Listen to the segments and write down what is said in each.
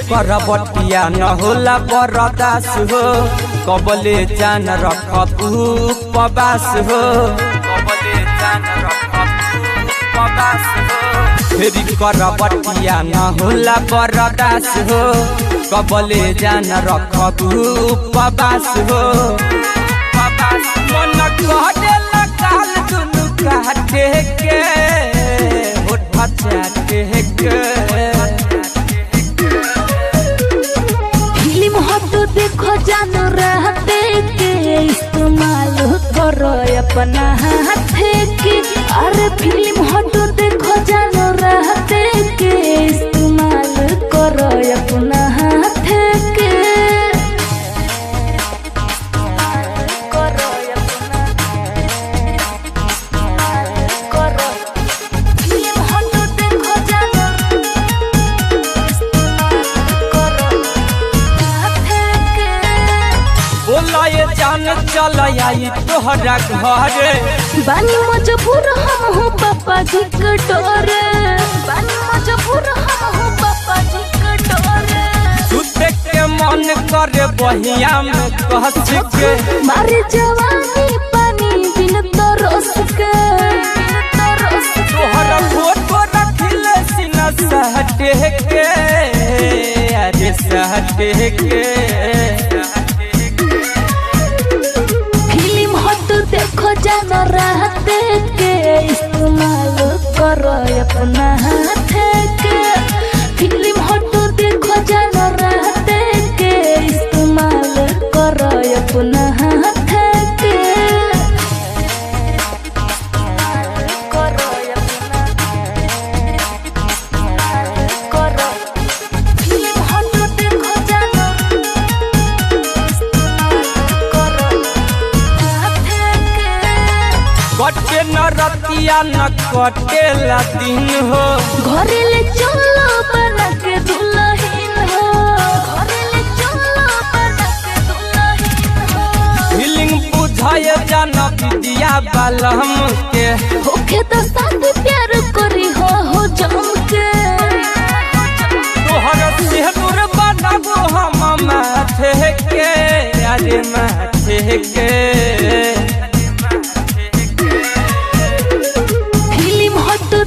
करबटिया न होला बरदास हो कबले जान रखबू उपवास हो कबले जान रखबू उपवास हो फेरी करबटिया न होला बरदास हो कबले जान रखबू उपवास हो मन कहले काल दुनु काटे के होठ चाटे के देखो जानो रहते के इस्तेमाल करो अपना हाथ के अरे फिल्म हटो देखो जानो रहते के इस्तेमाल करो अपना हाथ के करो अपना करो फिल्म हटो देखो जानो बोलाए जान चल आई तोहरा घरे बानी मजबूर हम हो पापा जी के डरे बानी मजबूर हम हो पापा जी के डरे तू देख के मन करे बहिया में कहस के मारे जवानी पानी बिन तरस के तोहरा फोटो रखले सीना सहटे के अरे सहटे के देखो जानो रहते के इस्तेमाल करो अपना हाथ के फिल्म हटो देखो जानो रहते के इस्तेमाल करो अपना हाथ के करो अपना करो फिल्म हटो देखो जानो कटे न रतिया न कटेला दिन हो घरे ले चलो बना के दुल्हन हो घरे ले चलो बना के दुल्हन हो फीलिंग बुझाए जाना विद्या बालम के होके तो साथ प्यार करी हो जम के तोहर सिहनूर बनाबो हम माथे के अरे माथे के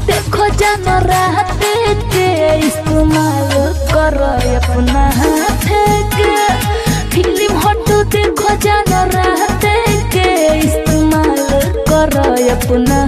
देखो जानो रहते के इस्तेमाल करो अपना हाथ के फिल्म हटो देखो जानो रहते के इस्तेमाल करो अपना